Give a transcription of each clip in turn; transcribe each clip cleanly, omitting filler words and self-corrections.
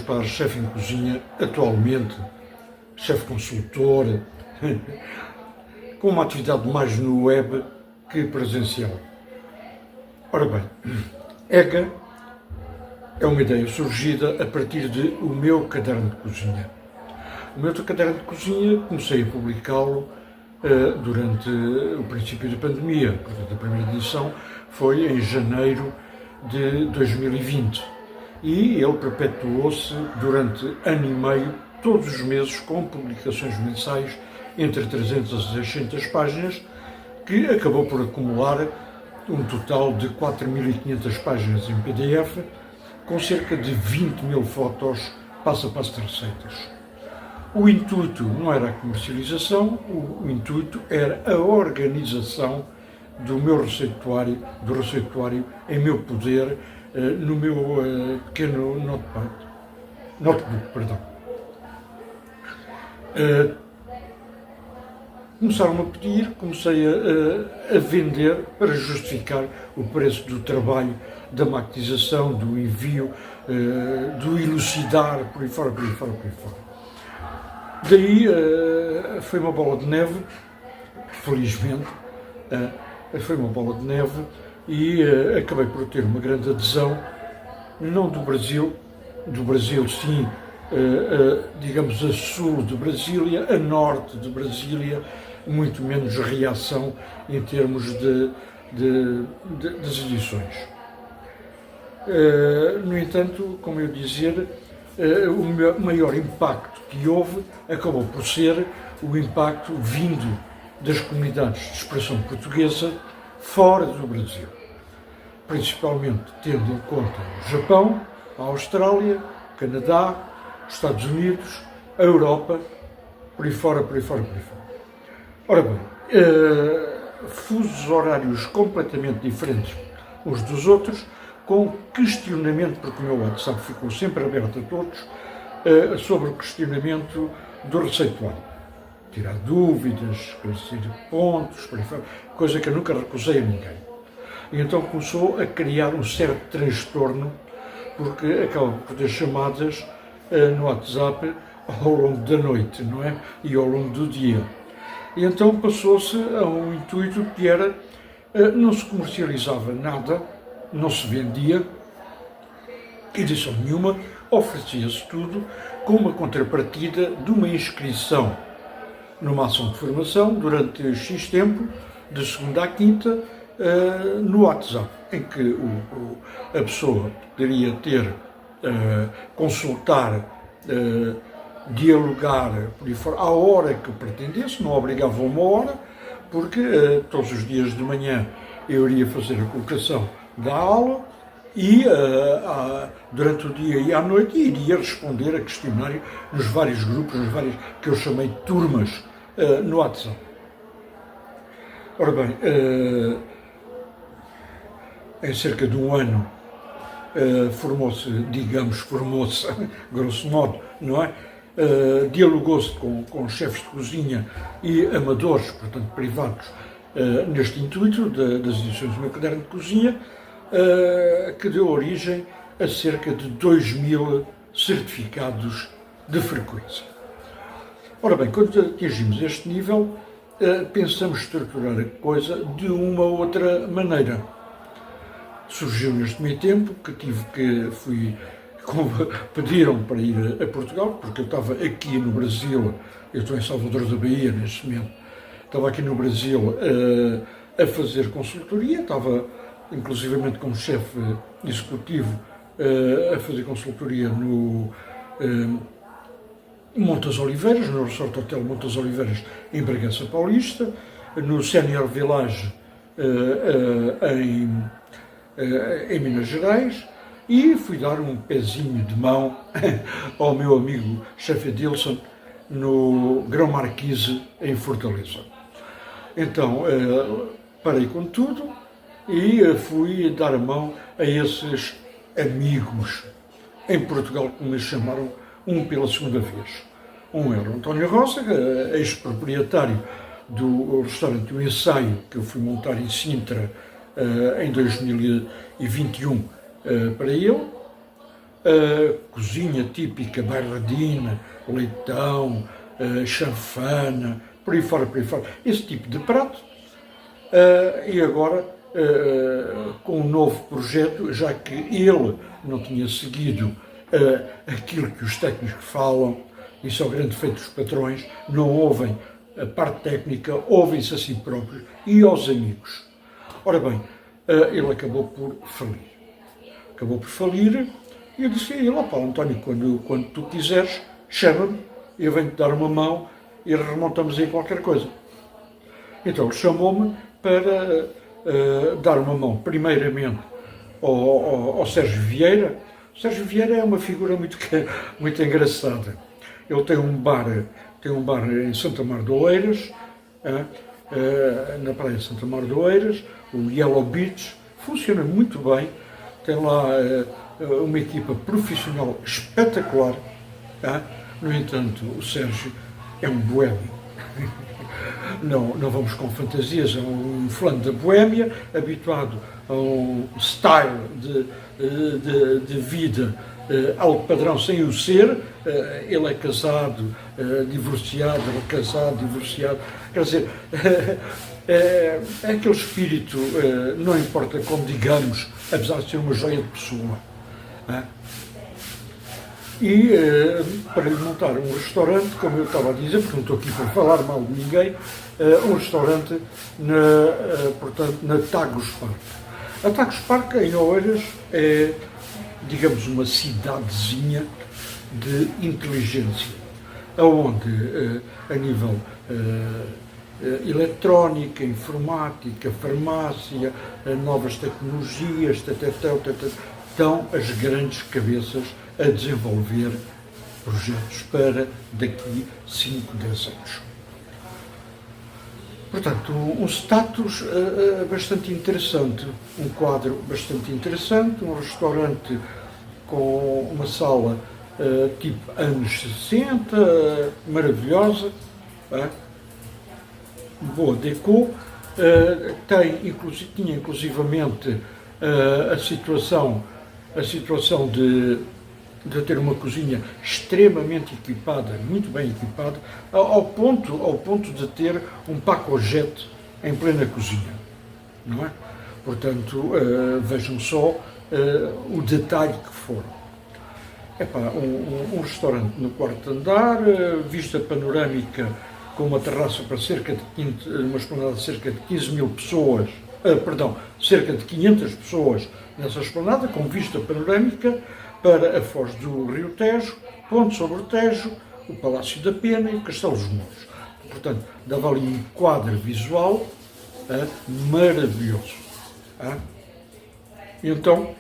para chefe em cozinha, atualmente, chefe consultor, com uma atividade mais no web que presencial. Ora bem, EGA é uma ideia surgida a partir de o meu caderno de cozinha. O meu caderno de cozinha comecei a publicá-lo durante o princípio da pandemia. Portanto, a primeira edição foi em janeiro de 2020 e ele perpetuou-se durante ano e meio, todos os meses, com publicações mensais entre 300 e 600 páginas, que acabou por acumular um total de 4.500 páginas em PDF, com cerca de 20.000 fotos passo a passo de receitas. O intuito não era a comercialização, o intuito era a organização do meu receituário, em meu poder, no meu pequeno notebook. Começaram a pedir, comecei a vender para justificar o preço do trabalho, da maquetização, do envio, do elucidar, por aí fora. Daí foi uma bola de neve, felizmente, foi uma bola de neve e acabei por ter uma grande adesão, não do Brasil sim, digamos a sul de Brasília, a norte de Brasília, muito menos reação em termos das edições. No entanto, como eu dizia, o maior impacto que houve acabou por ser o impacto vindo das comunidades de expressão portuguesa fora do Brasil, principalmente tendo em conta o Japão, a Austrália, o Canadá, os Estados Unidos, a Europa, por aí fora. Ora bem, fusos horários completamente diferentes uns dos outros, com questionamento, porque o meu WhatsApp ficou sempre aberto a todos, sobre o questionamento do receituário. Tirar dúvidas, esclarecer pontos, por aí fora, coisa que eu nunca recusei a ninguém. E então começou a criar um certo transtorno, porque acaba por ter chamadas no WhatsApp ao longo da noite, não é? E ao longo do dia. E então passou-se a um intuito que era, não se comercializava nada, não se vendia edição nenhuma, oferecia-se tudo com uma contrapartida de uma inscrição numa ação de formação durante X tempo, de segunda à quinta, no WhatsApp, em que a pessoa poderia ter, consultar, dialogar por aí fora, à hora que pretendesse, não obrigava uma hora, porque todos os dias de manhã eu iria fazer a colocação da aula e durante o dia e à noite iria responder a questionário nos vários grupos, que eu chamei de turmas, no WhatsApp. Ora bem, em cerca de um ano formou-se, grosso modo, não é? Dialogou-se com chefes de cozinha e amadores, portanto privados, neste intuito das edições do meu caderno de cozinha, que deu origem a cerca de 2.000 certificados de frequência. Ora bem, quando atingimos este nível, pensamos estruturar a coisa de uma outra maneira. Surgiu neste meio tempo pediram para ir a Portugal, porque eu estava aqui no Brasil, eu estou em Salvador da Bahia neste momento, estava aqui no Brasil a fazer consultoria, estava inclusivamente como chefe executivo a fazer consultoria no Montes Oliveiras, no Resort Hotel Montes Oliveiras em Bragança Paulista, no Senior Village em Minas Gerais, e fui dar um pezinho de mão ao meu amigo chefe Edilson no Grão Marquise em Fortaleza. Então parei com tudo e fui dar a mão a esses amigos em Portugal que me chamaram pela segunda vez. Um era o António Rosa, ex-proprietário do restaurante O Ensaio, que eu fui montar em Sintra em 2021 para ele. cozinha típica, bailadina, leitão, chanfana, por aí fora, esse tipo de prato. E agora, com um novo projeto, já que ele não tinha seguido aquilo que os técnicos falam, isso é o grande feito dos patrões, não ouvem a parte técnica, ouvem-se a si próprios e aos amigos. Ora bem, ele acabou por falir. E eu disse a ele: pá, António, quando tu quiseres, chama-me, eu venho-te dar uma mão e remontamos aí qualquer coisa. Então ele chamou-me para dar uma mão, primeiramente, ao Sérgio Vieira. O Sérgio Vieira é uma figura muito engraçada. Ele tem um bar em Santa Mar de Oeiras, na praia de Santa Mar de Oeiras, o Yellow Beach, funciona muito bem, tem lá uma equipa profissional espetacular. No entanto, o Sérgio é um boêmio. Não vamos com fantasias, é um fulano da Boémia, habituado a um style de vida alto padrão sem o ser. Ele é casado, divorciado, quer dizer, é aquele espírito, não importa como digamos, apesar de ser uma joia de pessoa. E para lhe montar um restaurante, como eu estava a dizer, porque não estou aqui para falar mal de ninguém, um restaurante na Tagus Park. A Tagus Park, em Oeiras, é, digamos, uma cidadezinha de inteligência, onde, a nível eletrónica, informática, farmácia, novas tecnologias, estão as grandes cabeças a desenvolver projetos para daqui 5, 10 anos. Portanto, um status bastante interessante, um quadro bastante interessante, um restaurante com uma sala tipo anos 60, maravilhosa, boa deco, tinha inclusivamente a situação de ter uma cozinha extremamente equipada, muito bem equipada, ao ponto de ter um pacojet em plena cozinha, não é? Portanto, vejam só o detalhe que foram. Um restaurante no quarto andar, vista panorâmica, com uma terraça para uma esplanada de cerca de 15 mil pessoas, cerca de 500 pessoas nessa esplanada, com vista panorâmica para a foz do Rio Tejo, ponte sobre o Tejo, o Palácio da Pena e o Castelo dos Mouros. Portanto, dava ali um quadro visual maravilhoso. Então,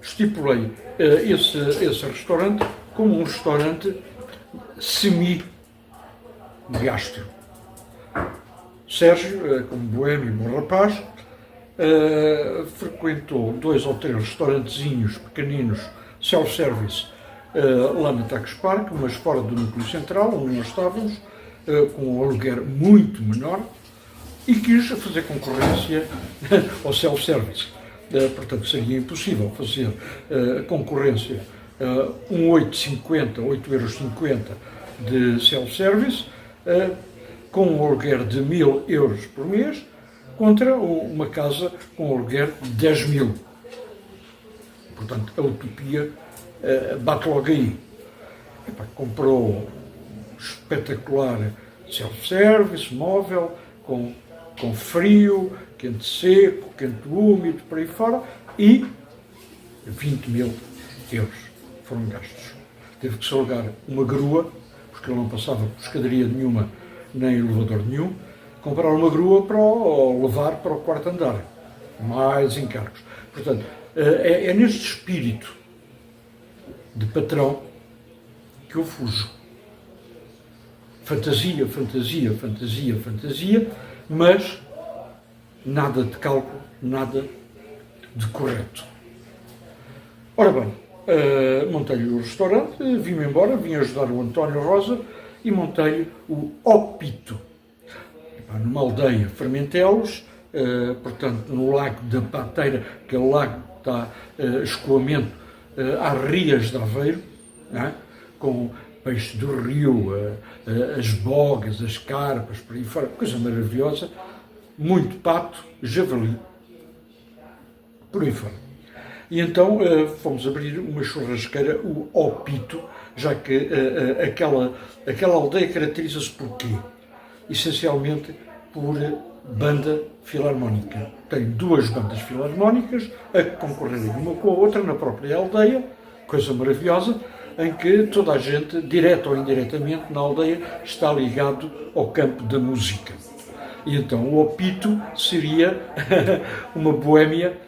estipulei esse restaurante como um restaurante semi-gastro. Sérgio, como boêmio, bom rapaz, frequentou 2 ou 3 restaurantezinhos pequeninos, self-service, lá na Tagus Park, mas fora do núcleo central, onde nós estávamos, com um aluguer muito menor, e quis fazer concorrência ao self-service. Portanto, seria impossível fazer concorrência um 8,50 de self-service, com um aluguer de 1.000 euros por mês, contra uma casa com um aluguer de 10 mil. Portanto, a utopia bate logo aí. Comprou um espetacular self-service, móvel, com frio, quente seco, quente úmido, por aí fora, e 20 mil euros foram gastos. Teve que se alugar uma grua, porque ele não passava por escadaria nenhuma, nem elevador nenhum, comprar uma grua para o levar para o quarto andar. Mais encargos. Portanto, é neste espírito de patrão que eu fujo. Fantasia, mas nada de cálculo, nada de correto. Ora bem, montei-lhe o restaurante, vim-me embora, vim ajudar o António Rosa e montei-lhe o Opito, numa aldeia Fermentelos, portanto no Lago da Pateira, que é o lago que está escoamento às rias de Aveiro, não é? Com peixe do rio, as bogas, as carpas, por aí fora, coisa maravilhosa, muito pato, javali, por aí fora. E então fomos abrir uma churrasqueira, o Opito, já que aquela aldeia caracteriza-se por quê? Essencialmente por banda filarmónica. Tem duas bandas filarmónicas a concorrerem uma com a outra na própria aldeia, coisa maravilhosa, em que toda a gente, direta ou indiretamente, na aldeia, está ligado ao campo da música. E então o Opito seria uma boémia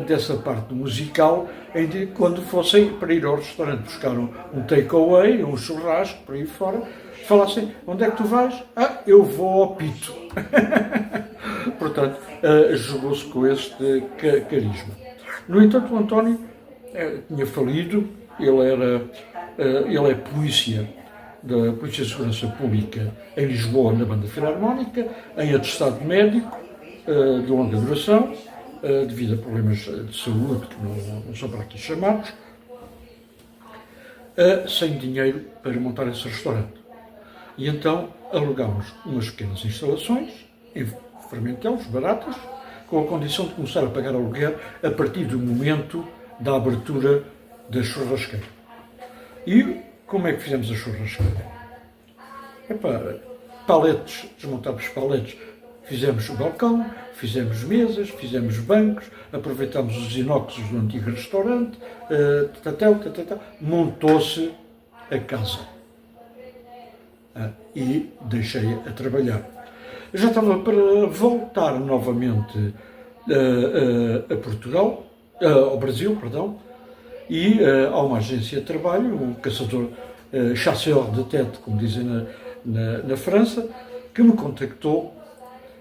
dessa parte musical, em que, quando fossem para ir ao restaurante buscar um takeaway, um churrasco, por aí fora, falassem: onde é que tu vais? Ah, eu vou ao Pito. Portanto, jogou-se com este carisma. No entanto, o António tinha falido, ele é polícia da Polícia de Segurança Pública em Lisboa, na Banda Filarmónica, em atestado médico de longa duração, devido a problemas de saúde que não são para aqui chamados, sem dinheiro para montar esse restaurante. E então alugámos umas pequenas instalações em Fermentelos, baratas, com a condição de começar a pagar aluguer a partir do momento da abertura da churrasqueira. E como é que fizemos a churrasqueira? Paletes, desmontámos paletes, fizemos o balcão, fizemos mesas, fizemos bancos, aproveitámos os inóxios do antigo restaurante, montou-se a casa. E deixei a trabalhar. Já estava para voltar novamente a Portugal, ao Brasil, perdão, e há uma agência de trabalho, um caçador, chasseur de tête, como dizem na França, que me contactou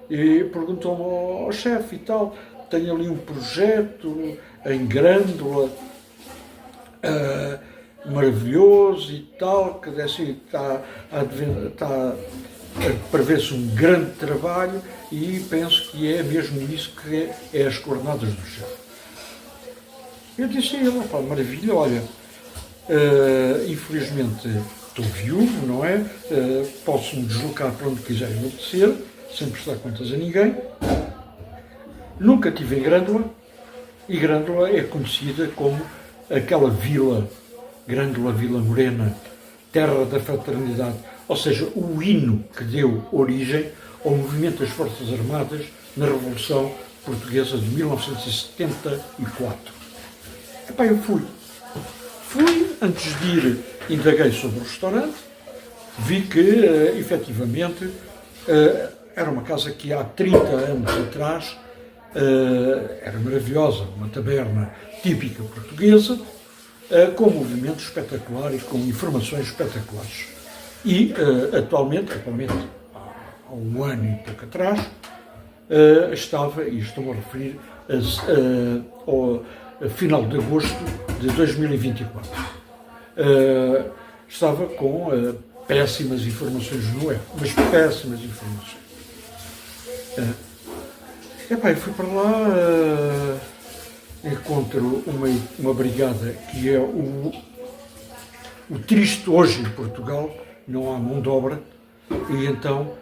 e perguntou-me: ao chefe e tal, tenho ali um projeto em Grândola, maravilhoso e tal, que está a prever-se um grande trabalho, e penso que é mesmo isso que é as coordenadas do chefe. Eu disse a ele: maravilha, olha, infelizmente estou viúvo, não é? Posso me deslocar para onde quiser e apetecer, sem prestar contas a ninguém. Nunca estive em Grândola, e Grândola é conhecida como aquela vila, Grândola Vila Morena, terra da fraternidade, ou seja, o hino que deu origem ao movimento das Forças Armadas na Revolução Portuguesa de 1974. Eu fui, antes de ir, indaguei sobre o restaurante, vi que, efetivamente, era uma casa que há 30 anos atrás era maravilhosa, uma taberna típica portuguesa, com um movimento espetacular e com informações espetaculares. E, atualmente, há um ano e pouco atrás, estava, e estou-me a referir ao final de agosto de 2024, estava com péssimas informações no web, mas péssimas informações. Eu fui para lá, encontro uma brigada que é o triste hoje em Portugal, não há mão de obra, e então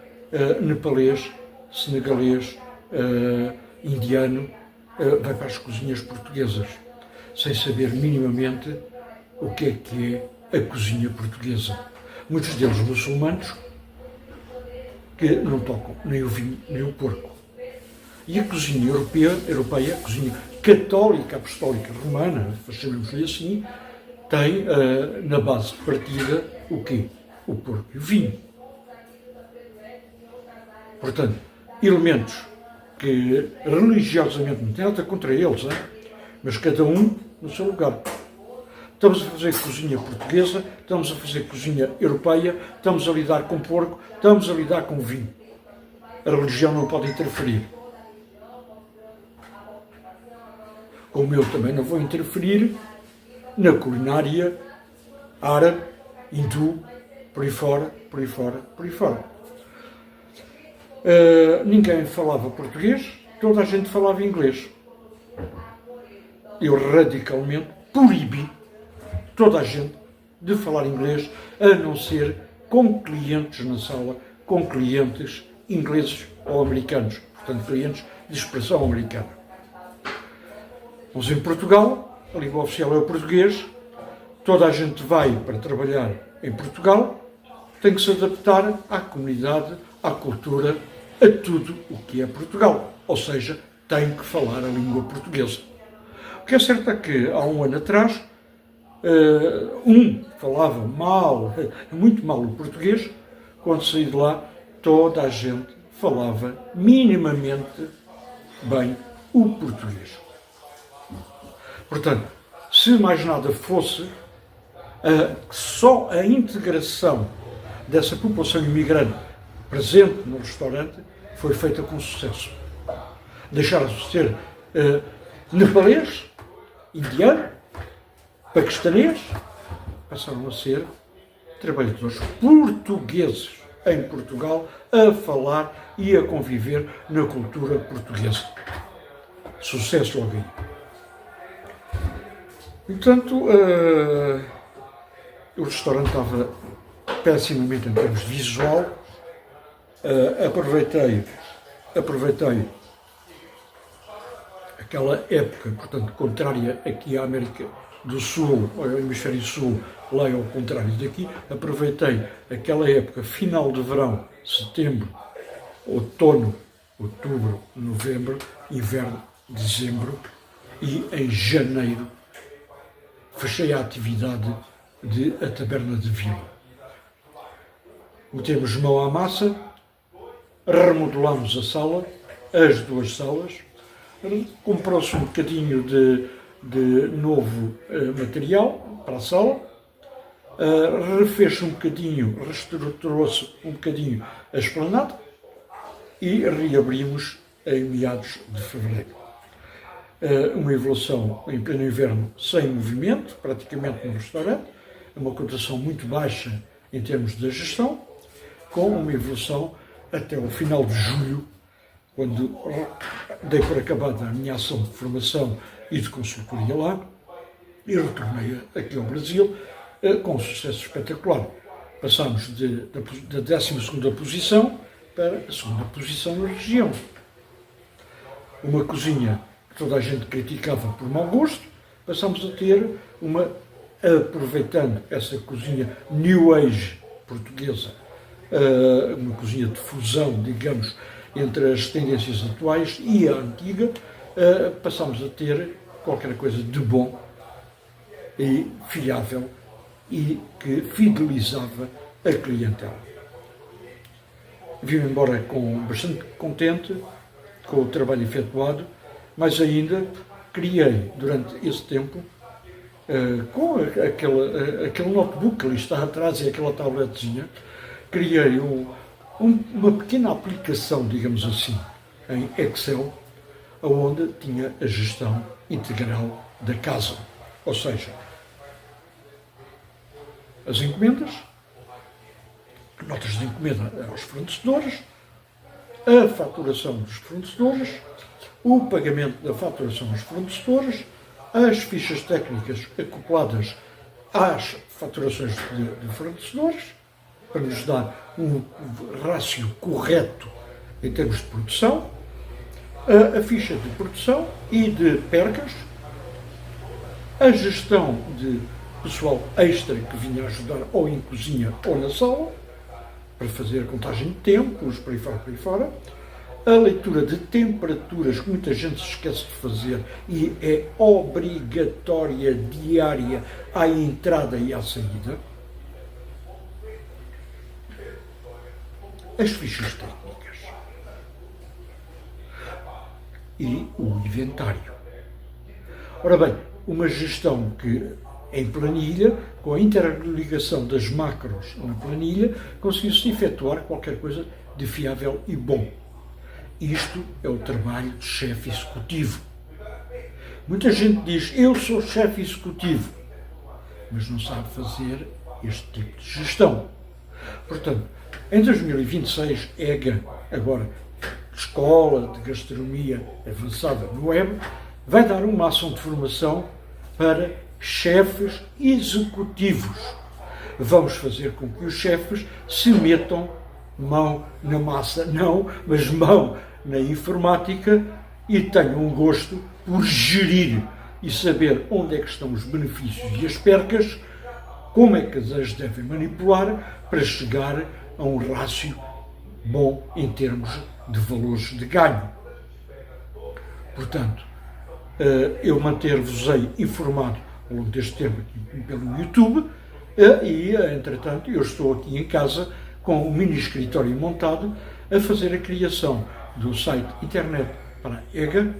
nepalês, senegalês, indiano, vai para as cozinhas portuguesas, sem saber minimamente o que é a cozinha portuguesa. Muitos deles muçulmanos, que não tocam nem o vinho nem o porco. E a cozinha europeia, a cozinha católica, apostólica, romana, chamemos-lhe assim, tem na base de partida o quê? O porco e o vinho. Portanto, elementos que religiosamente não têm nada contra eles, mas cada um no seu lugar. Estamos a fazer cozinha portuguesa, estamos a fazer cozinha europeia, estamos a lidar com porco, estamos a lidar com vinho. A religião não pode interferir. Como eu também não vou interferir na culinária árabe, hindu, por aí fora. Ninguém falava português, toda a gente falava inglês. Eu radicalmente proíbe toda a gente de falar inglês, a não ser com clientes na sala, com clientes ingleses ou americanos, portanto, clientes de expressão americana. Mas em Portugal, a língua oficial é o português, toda a gente vai para trabalhar em Portugal, tem que se adaptar à comunidade, à cultura, a tudo o que é Portugal, ou seja, tem que falar a língua portuguesa. O que é certo é que há um ano atrás, falava mal, muito mal o português, quando saí de lá, toda a gente falava minimamente bem o português. Portanto, se mais nada fosse, só a integração dessa população imigrante presente no restaurante foi feita com sucesso. Deixaram de ser nepalês, indiano, paquistanês, passaram a ser trabalhadores portugueses em Portugal a falar e a conviver na cultura portuguesa. Sucesso logo aí. Portanto, o restaurante estava pessimamente em termos de visual. Aproveitei aquela época, portanto, contrária aqui à América do Sul, ao Hemisfério Sul, lá é ao contrário daqui, aproveitei aquela época, final de verão, setembro, outono, outubro, novembro, inverno, dezembro, e em janeiro fechei a atividade de a Taberna de Vila. Metemos mão à massa, remodelámos a sala, as duas salas, comprou-se um bocadinho de novo material para a sala, refez-se um bocadinho, reestruturou-se um bocadinho a esplanada e reabrimos em meados de fevereiro. Uma evolução em pleno inverno sem movimento, praticamente no restaurante, uma cotação muito baixa em termos de gestão, com uma evolução até o final de julho, quando dei por acabada a minha ação de formação e de consultoria lá, e retornei aqui ao Brasil com um sucesso espetacular. Passámos da 12ª posição para a 2ª posição na região. Uma cozinha que toda a gente criticava por mau gosto, passámos a ter aproveitando essa cozinha New Age portuguesa, uma cozinha de fusão, digamos, entre as tendências atuais e a antiga, passámos a ter qualquer coisa de bom e fiável e que fidelizava a clientela. Vim embora bastante contente com o trabalho efetuado, mas ainda criei durante esse tempo, com aquele notebook que ali está atrás e aquela tabletezinha, criei uma pequena aplicação, digamos assim, em Excel, onde tinha a gestão integral da casa. Ou seja, as encomendas, notas de encomenda aos fornecedores, a faturação dos fornecedores, o pagamento da faturação aos fornecedores, as fichas técnicas acopladas às faturações de fornecedores, para nos dar um rácio correto em termos de produção, a ficha de produção e de percas, a gestão de pessoal extra que vinha ajudar ou em cozinha ou na sala, para fazer a contagem de tempos, para aí fora, a leitura de temperaturas, que muita gente se esquece de fazer e é obrigatória diária à entrada e à saída, as fichas técnicas e o inventário. Ora bem, uma gestão que em planilha, com a interligação das macros na planilha, conseguiu-se efetuar qualquer coisa de fiável e bom. Isto é o trabalho de chefe executivo. Muita gente diz, eu sou chefe executivo, mas não sabe fazer este tipo de gestão. Portanto, em 2026, EGA, agora Escola de Gastronomia Avançada no Web, vai dar uma ação de formação para chefes executivos. Vamos fazer com que os chefes se metam mão na massa, não, mas mão na informática e tenham um gosto por gerir e saber onde é que estão os benefícios e as percas, como é que as devem manipular para chegar a um rácio bom em termos de valores de ganho. Portanto, eu manter-vos-ei informado ao longo deste tempo aqui pelo YouTube e, entretanto, eu estou aqui em casa com o mini escritório montado a fazer a criação do site internet para a EGA,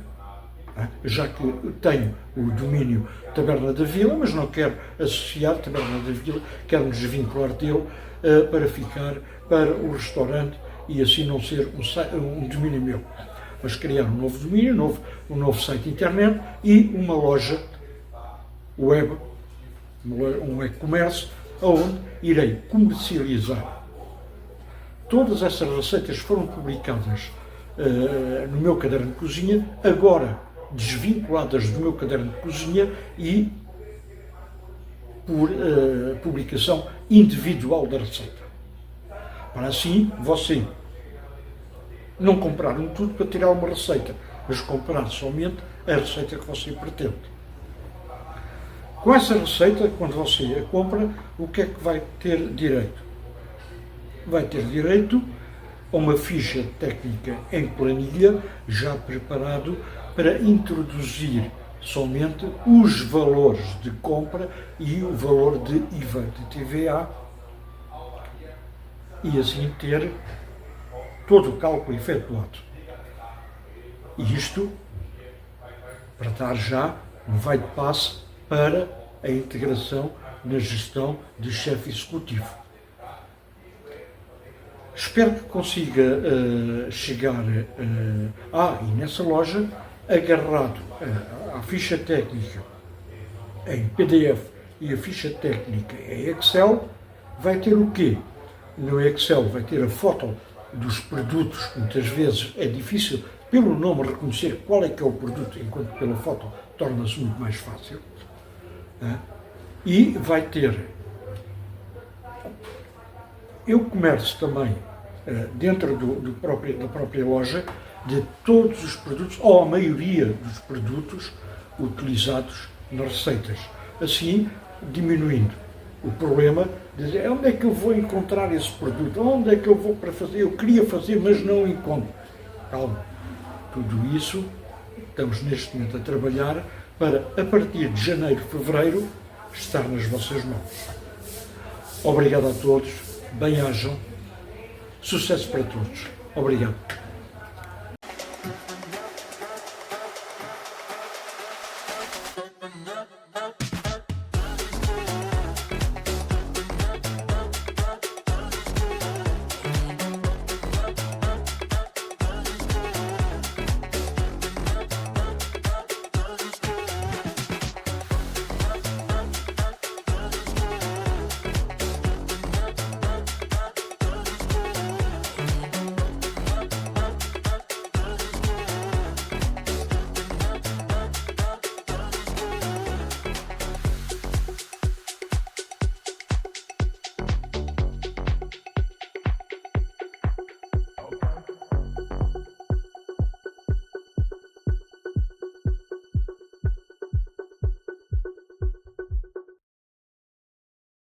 já que tenho o domínio Taberna da Vila, mas não quero associar Taberna da Vila, quero me desvincular dele para ficar para o restaurante e assim não ser um domínio meu. Mas criar um novo domínio, um novo site internet e uma loja web, um e-commerce, onde irei comercializar. Todas essas receitas foram publicadas no meu caderno de cozinha, agora desvinculadas do meu caderno de cozinha e por publicação individual da receita. Para assim, você não comprar um tudo para tirar uma receita, mas comprar somente a receita que você pretende. Com essa receita, quando você a compra, o que é que vai ter direito? Vai ter direito a uma ficha técnica em planilha, já preparado para introduzir somente os valores de compra e o valor de IVA, de TVA, e assim ter todo o cálculo efetuado. E isto para dar já um vai de passo para a integração na gestão de chefe executivo. Espero que consiga chegar e nessa loja, agarrado à ficha técnica em PDF e a ficha técnica em Excel, vai ter o quê? No Excel vai ter a foto dos produtos, que muitas vezes é difícil pelo nome reconhecer qual é que é o produto, enquanto pela foto torna-se muito mais fácil. E vai ter, eu comercio também dentro da própria loja de todos os produtos, ou a maioria dos produtos utilizados nas receitas. Assim, diminuindo o problema de dizer onde é que eu vou encontrar esse produto, onde é que eu vou para fazer, eu queria fazer, mas não encontro. Calma, tudo isso estamos neste momento a trabalhar para, a partir de janeiro, fevereiro, estar nas vossas mãos. Obrigado a todos, bem-ajam, sucesso para todos. Obrigado. Up.